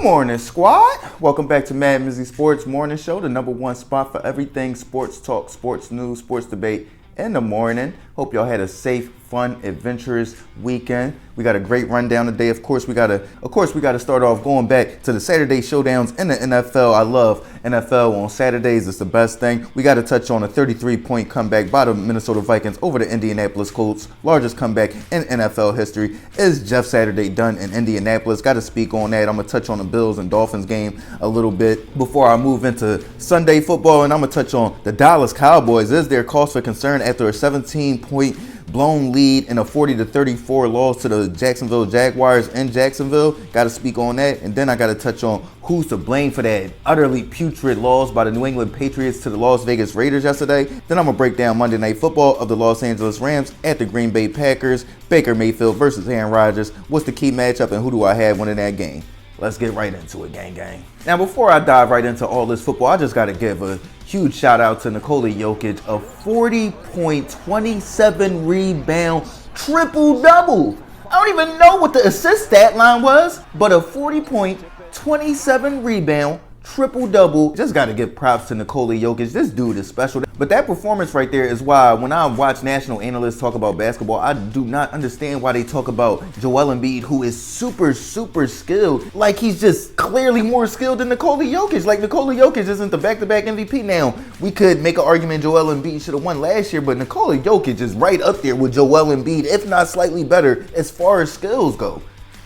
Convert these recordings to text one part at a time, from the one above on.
morning, squad. Welcome back to MadMizzy Sports Morning Show, the #1 spot for everything sports talk, sports news, sports debate in the morning. Hope y'all had a safe, fun, adventurous weekend. We got a great rundown today. Of course, we gotta start off going back to the Saturday showdowns in the NFL. I love NFL on Saturdays. It's the best thing. We got to touch on a 33-point comeback by the Minnesota Vikings over the Indianapolis Colts. Largest comeback in NFL history. Is Jeff Saturday done in Indianapolis? Got to speak on that. I'm gonna touch on the Bills and Dolphins game a little bit before I move into Sunday football, and I'm gonna touch on the Dallas Cowboys. Is there cause for concern after a 17-point blown lead in a 40-34 loss to the Jacksonville Jaguars in Jacksonville? Got to speak on that. And then I got to touch on who's to blame for that utterly putrid loss by the New England Patriots to the Las Vegas Raiders yesterday. Then I'm going to break down Monday Night Football of the Los Angeles Rams at the Green Bay Packers. Baker Mayfield versus Aaron Rodgers. What's the key matchup and who do I have winning that game? Let's get right into it, gang. Now, before I dive right into all this football, I just got to give a huge shout out to Nikola Jokic, a 40-point, 27 rebound, triple-double. I don't even know what the assist stat line was, but a 40-point, 27 rebound, triple-double. Just got to give props to Nikola Jokic. This dude is special. But that performance right there is why when I watch national analysts talk about basketball, I do not understand why they talk about Joel Embiid, who is super skilled. Like, he's just clearly more skilled than Nikola Jokic. Like, Nikola Jokic isn't the back-to-back MVP. Now, we could make an argument Joel Embiid should have won last year, but Nikola Jokic is right up there with Joel Embiid, if not slightly better, as far as skills go.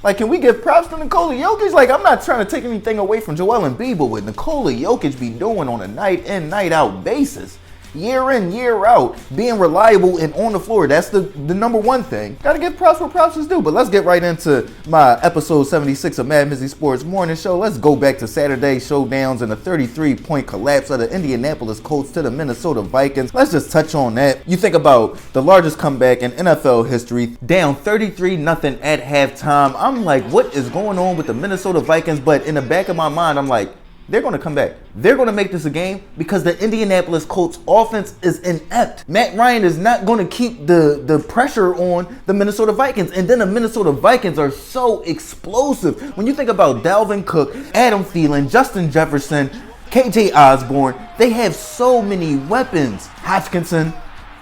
Like, can we give props to Nikola Jokic? Like, I'm not trying to take anything away from Joel Embiid, but what Nikola Jokic be doing on a night in, night out basis, year in, year out, being reliable and on the floor, that's the number one thing. Gotta give props where props is due. But let's get right into my episode 76 of MadMizzy Sports Morning Show. Let's go back to Saturday showdowns and a 33-point collapse of the Indianapolis Colts to the Minnesota Vikings. Let's just touch on that. You think about the largest comeback in NFL history, down 33-0 at halftime. I'm like, what is going on with the Minnesota Vikings? But in the back of my mind, I'm like, they're going to come back. They're going to make this a game because the Indianapolis Colts offense is inept. Matt Ryan is not going to keep the pressure on the Minnesota Vikings. And then the Minnesota Vikings are so explosive. When you think about Dalvin Cook, Adam Thielen, Justin Jefferson, KJ Osborne, they have so many weapons. Hodgkinson.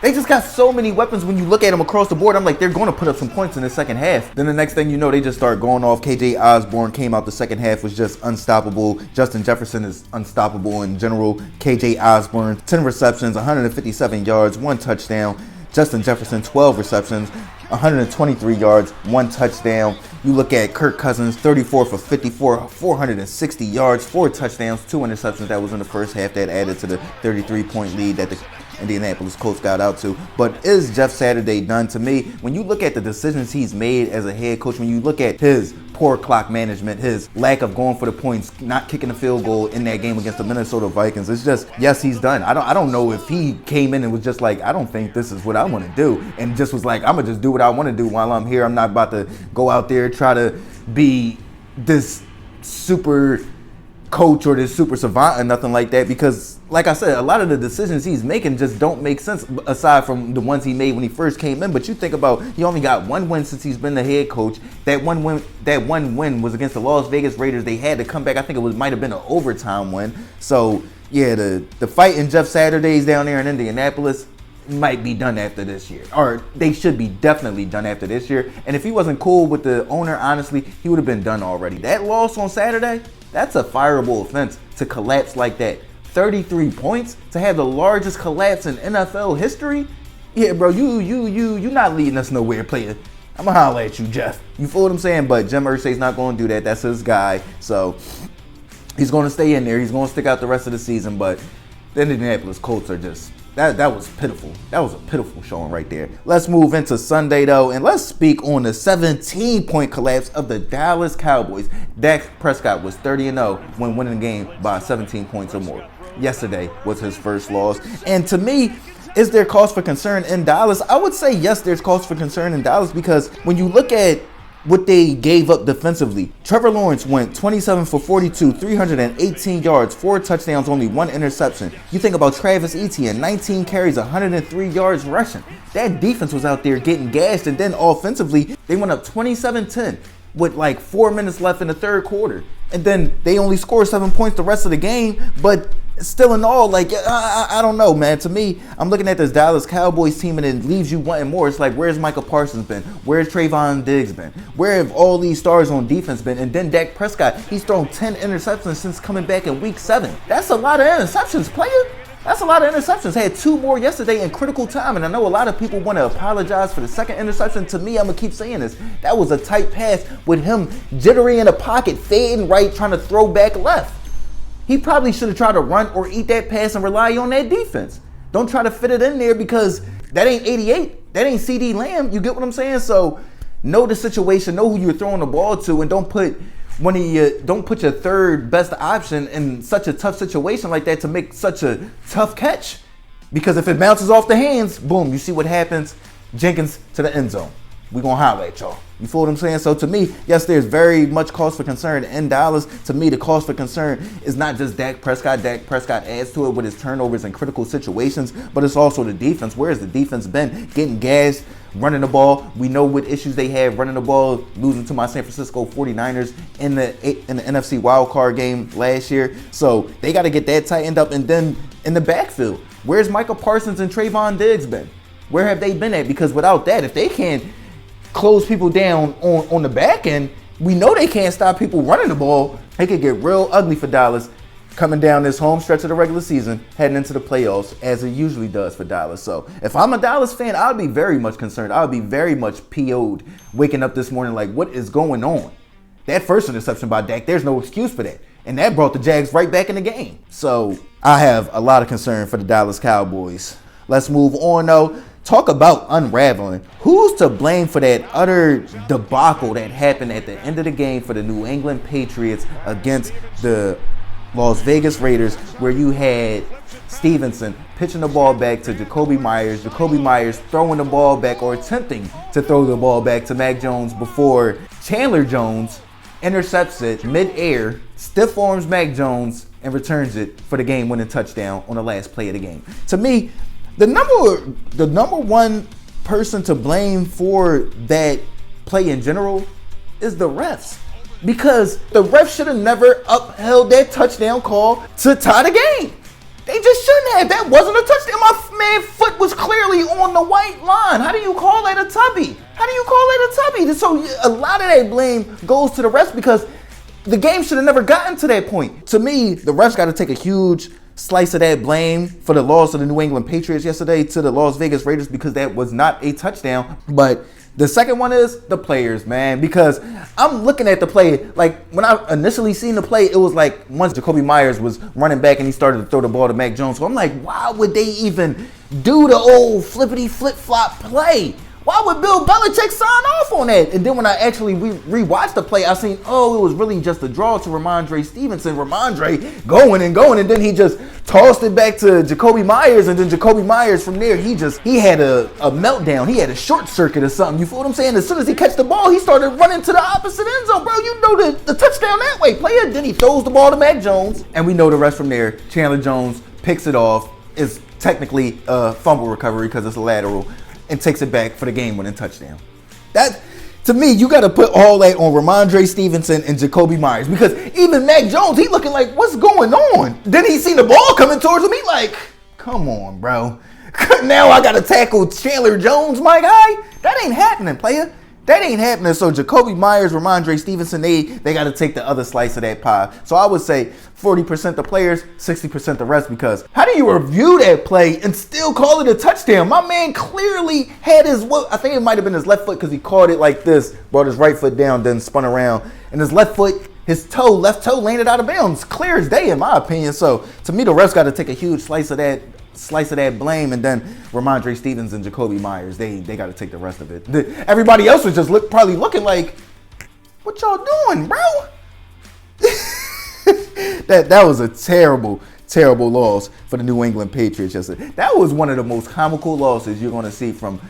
They just got so many weapons. When you look at them across the board, I'm like, they're going to put up some points in the second half. Then the next thing you know, they just start going off. KJ Osborne came out the second half, was just unstoppable. Justin Jefferson is unstoppable in general. KJ Osborne, 10 receptions, 157 yards, 1 touchdown. Justin Jefferson, 12 receptions, 123 yards, 1 touchdown. You look at Kirk Cousins, 34 for 54, 460 yards, 4 touchdowns, 2 interceptions. That was in the first half. That added to the 33-point lead that the Indianapolis Colts got out to. But is Jeff Saturday done? To me, when you look at the decisions he's made as a head coach, when you look at his poor clock management, his lack of going for the points, not kicking the field goal in that game against the Minnesota Vikings, it's just, yes, he's done. I don't know if he came in and was just like, I don't think this is what I want to do, and just was like, I'm gonna just do what I want to do while I'm here. I'm not about to go out there try to be this super coach or this super savant or nothing like that, because like I said, a lot of the decisions he's making just don't make sense aside from the ones he made when he first came in. But you think about, he only got 1 win since he's been the head coach. That one win was against the Las Vegas Raiders. They had to come back. I think it might have been an overtime win. So yeah, the fight in Jeff Saturdays down there in Indianapolis might be done after this year, or they should be definitely done after this year. And if he wasn't cool with the owner, honestly, he would have been done already. That loss on Saturday, that's a fireable offense to collapse like that. 33 points to have the largest collapse in NFL history. Yeah, bro, you not leading us nowhere, player. I'm gonna holler at you, Jeff. You feel what I'm saying? But Jim Irsay's not gonna do that. That's his guy. So he's gonna stay in there. He's gonna stick out the rest of the season. But the Indianapolis Colts are just, that was pitiful. That was a pitiful showing right there. Let's move into Sunday, though, and let's speak on the 17-point collapse of the Dallas Cowboys. Dak Prescott was 30-0 when winning the game by 17 points or more. Yesterday was his first loss. And to me, is there cause for concern in Dallas? I would say yes, there's cause for concern in Dallas, because when you look at what they gave up defensively, Trevor Lawrence went 27 for 42, 318 yards, 4 touchdowns, only 1 interception. You think about Travis Etienne, 19 carries, 103 yards rushing. That defense was out there getting gashed, and then offensively, they went up 27-10. with like 4 minutes left in the third quarter. And then they only score 7 points the rest of the game, but still in all, like, I don't know, man. To me, I'm looking at this Dallas Cowboys team and it leaves you wanting more. It's like, where's Micah Parsons been? Where's Trayvon Diggs been? Where have all these stars on defense been? And then Dak Prescott, he's thrown 10 interceptions since coming back in week 7. That's a lot of interceptions, player. That's a lot of interceptions. Had 2 more yesterday in critical time, and I know a lot of people want to apologize for the second interception. To me, I'm going to keep saying this. That was a tight pass with him jittery in the pocket, fading right, trying to throw back left. He probably should have tried to run or eat that pass and rely on that defense. Don't try to fit it in there because that ain't 88. That ain't CD Lamb. You get what I'm saying? So know the situation, know who you're throwing the ball to, and don't put your third best option in such a tough situation like that to make such a tough catch. Because if it bounces off the hands, boom, you see what happens. Jenkins to the end zone. We're going to holler at y'all. You feel what I'm saying? So to me, yes, there's very much cause for concern in Dallas. To me, the cause for concern is not just Dak Prescott. Dak Prescott adds to it with his turnovers in critical situations, but it's also the defense. Where has the defense been? Getting gassed, running the ball. We know what issues they had running the ball, losing to my San Francisco 49ers in the NFC wildcard game last year. So they got to get that tightened up. And then in the backfield, where's Micah Parsons and Trayvon Diggs been? Where have they been at? Because without that, if they can't close people down on the back end, we know they can't stop people running the ball. It could get real ugly for Dallas coming down this home stretch of the regular season, heading into the playoffs, as it usually does for Dallas. So if I'm a Dallas fan, I'll be very much concerned. I'll be very much PO'd waking up this morning like, what is going on? That first interception by Dak, there's no excuse for that. And that brought the Jags right back in the game. So I have a lot of concern for the Dallas Cowboys. Let's move on, though. Talk about unraveling. Who's to blame for that utter debacle that happened at the end of the game for the New England Patriots against the Las Vegas Raiders, where you had Stevenson pitching the ball back to Jacoby Myers throwing the ball back or attempting to throw the ball back to Mac Jones before Chandler Jones intercepts it mid-air, stiff arms Mac Jones, and returns it for the game-winning touchdown on the last play of the game. To me, the number one person to blame for that play in general is the refs. Because the refs should have never upheld that touchdown call to tie the game. They just shouldn't have. That wasn't a touchdown. My man's foot was clearly on the white line. How do you call that a tubby? So a lot of that blame goes to the refs because the game should have never gotten to that point. To me, the refs got to take a huge slice of that blame for the loss of the New England Patriots yesterday to the Las Vegas Raiders because that was not a touchdown. But the second one is the players, man, because I'm looking at the play. Like when I initially seen the play, it was like once Jacoby Myers was running back and he started to throw the ball to Mac Jones. So I'm like, why would they even do the old flippity flip flop play? Why would Bill Belichick sign off on that? And then when I actually rewatched the play, I seen, it was really just a draw to Ramondre Stevenson. Ramondre going, and then he just tossed it back to Jacoby Myers, and then Jacoby Myers from there, he had a meltdown. He had a short circuit or something. You feel what I'm saying? As soon as he catch the ball, he started running to the opposite end zone. Bro, you know the touchdown that way, player. Then he throws the ball to Mac Jones, and we know the rest from there. Chandler Jones picks it off. It's technically a fumble recovery because it's a lateral, and takes it back for the game-winning touchdown. That, to me, you got to put all that on Ramondre Stevenson and Jacoby Myers because even Mac Jones, he looking like, what's going on? Then he seen the ball coming towards him. He like, come on, bro. Now I got to tackle Chandler Jones, my guy. That ain't happening, player. That ain't happening. So Jacoby Myers, Ramondre Stevenson, they got to take the other slice of that pie. So I would say 40% the players, 60% the rest, because how do you review that play and still call it a touchdown? My man clearly had I think it might have been his left foot because he caught it like this, brought his right foot down, then spun around, and his left foot, left toe landed out of bounds. Clear as day in my opinion. So to me, the refs got to take a huge slice of that blame, and then Ramondre Stevens and Jacoby Myers, they got to take the rest of it. Everybody else was just probably looking like, what y'all doing, bro? That was a terrible loss for the New England Patriots yesterday. That was one of the most comical losses you're going to see from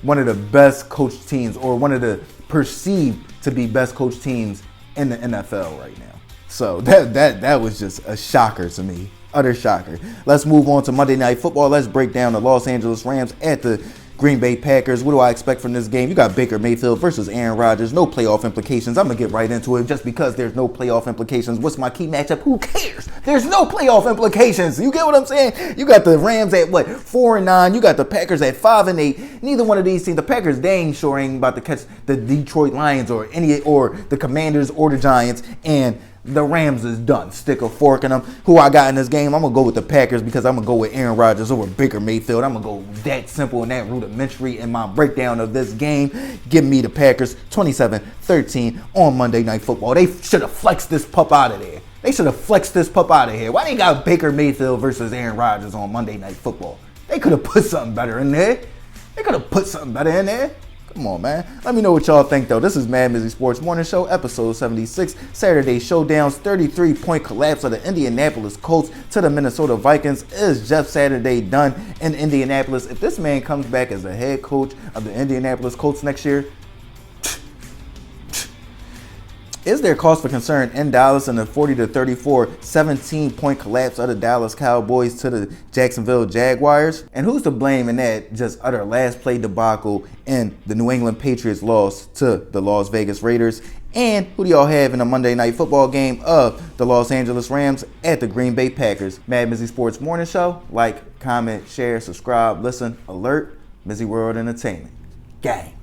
one of the best coached teams, or one of the perceived to be best coached teams in the NFL right now. So that was just a shocker to me. Utter shocker. Let's move on to Monday Night Football. Let's break down the Los Angeles Rams at the Green Bay Packers. What do I expect from this game? You got Baker Mayfield versus Aaron Rodgers. No playoff implications. I'm going to get right into it just because there's no playoff implications. What's my key matchup? Who cares? There's no playoff implications. You get what I'm saying? You got the Rams at 4-9. You got the Packers at 5-8. Neither one of these teams, the Packers dang sure ain't about to catch the Detroit Lions or the Commanders or the Giants, and the Rams is done. Stick a fork in them. Who I got in this game? I'm going to go with the Packers because I'm going to go with Aaron Rodgers over Baker Mayfield. I'm going to go that simple and that rudimentary in my breakdown of this game. Give me the Packers 27-13 on Monday Night Football. They should have flexed this pup out of there. They should have flexed this pup out of here. Why they got Baker Mayfield versus Aaron Rodgers on Monday Night Football? They could have put something better in there. Come on, man. Let me know what y'all think, though. This is MadMizzy Sports Morning Show, episode 76. Saturday Showdowns, 33-point collapse of the Indianapolis Colts to the Minnesota Vikings. Is Jeff Saturday done in Indianapolis? If this man comes back as the head coach of the Indianapolis Colts next year, is there cause for concern in Dallas in the 40-34 17-point collapse of the Dallas Cowboys to the Jacksonville Jaguars? And who's to blame in that just utter last play debacle in the New England Patriots loss to the Las Vegas Raiders? And who do y'all have in a Monday Night Football game of the Los Angeles Rams at the Green Bay Packers? MadMizzy Sports Morning Show. Like, comment, share, subscribe, listen, alert. MizzyWorld Entertainment. Gang.